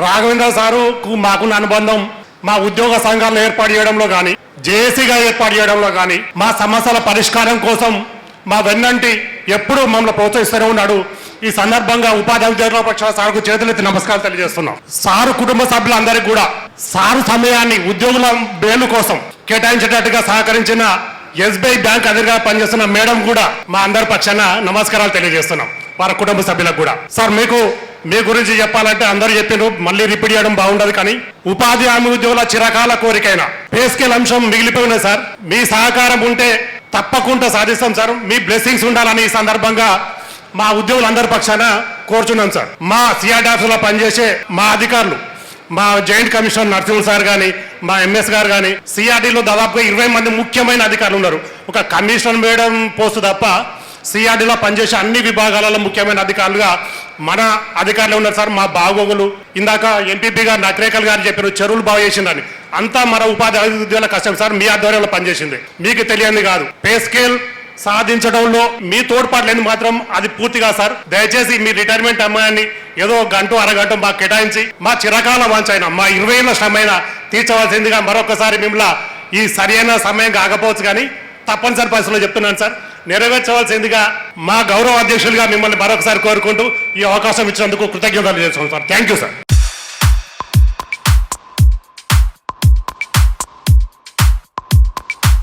రాఘవేంద్ర సారుకు మాకున్న అనుబంధం మా ఉద్యోగ సంఘాలను ఏర్పాటు చేయడంలో కానీ, జేఏసీగా ఏర్పాటు చేయడంలో కానీ, మా సమస్యల పరిష్కారం కోసం మా వెన్నంటి ఎప్పుడూ మమ్మల్ని ప్రోత్సహిస్తూనే ఉన్నాడు. ఈ సందర్భంగా ఉపాధి ఉద్యోగుల పక్షాన సార్కు చేతులెత్తి నమస్కారం తెలియజేస్తున్నాం. సారు కుటుంబ సభ్యులందరికీ కూడా సారు సమయాన్ని ఉద్యోగుల మేలు కోసం కేటాయించేటట్టుగా సహకరించిన ఎస్బీఐ బ్యాంక్ అధికారిగా పనిచేస్తున్న మేడం కూడా మా అందరి పక్షాన నమస్కారాలు తెలియజేస్తున్నాం. వారి కుటుంబ సభ్యులకు కూడా. సార్ మీ గురించి చెప్పాలంటే అందరూ చెప్పారు, మళ్ళీ రిపీట్ చేయడం బాగుండదు. కానీ ఉపాధి హామీ ఉద్యోగుల చిరకాల కోరికైన పే స్కేల్ అంశం మిగిలిపోయినది సార్. మీ సహకారం ఉంటే తప్పకుండా సాధిస్తాం సార్. మీ బ్లెస్సింగ్స్ ఉండాలని ఈ సందర్భంగా మా ఉద్యోగులందరి పక్షాన కోరుచున్నాం సార్. మా సిఆర్డీ ఆఫీసులో పనిచేసే మా అధికారులు, మా జాయింట్ కమిషనర్ నరసింహ సార్ కానీ, మా ఎంఎస్ గారు కానీ, సిఆర్డీలో దాదాపుగా 20 మంది ముఖ్యమైన అధికారులు ఉన్నారు. ఒక కమిషనర్ మేడం పోస్టు తప్ప సిఆర్డీలో పనిచేసే అన్ని విభాగాలలో ముఖ్యమైన అధికారులుగా మన అధికారులు ఉన్నారు సార్. మా బాగోగులు ఇందాక ఎంపీపీ గారు నకరేకల్ గారు చెప్పారు, చెరువులు బాగు చేసిందని. అంతా మన ఉపాధి ఉద్యోగుల కష్టం సార్. మీ ఆధ్వర్యంలో పనిచేసింది, మీకు తెలియంది కాదు. పే స్కేల్ సాధించడంలో మీ తోడ్పాటు లేని మాత్రం అది పూర్తిగా సార్. దయచేసి మీ రిటైర్మెంట్ అమ్మాయిని ఏదో గంట అరగంట మాకు కేటాయించి మా చిరకాల వాంఛైన మా 20 ఏళ్ల శ్రమైన తీర్చవలసిందిగా మరొకసారి మిమ్మల్ని ఈ సరైన సమయం కాకపోవచ్చు కానీ తప్పనిసరి పరిస్థితుల్లో చెప్తున్నాను సార్, నెరవేర్చవలసిందిగా మా గౌరవ అధ్యక్షులుగా మిమ్మల్ని మరొకసారి కోరుకుంటూ ఈ అవకాశం ఇచ్చినందుకు కృతజ్ఞతలు చేస్తున్నాం సార్. Thank you sir.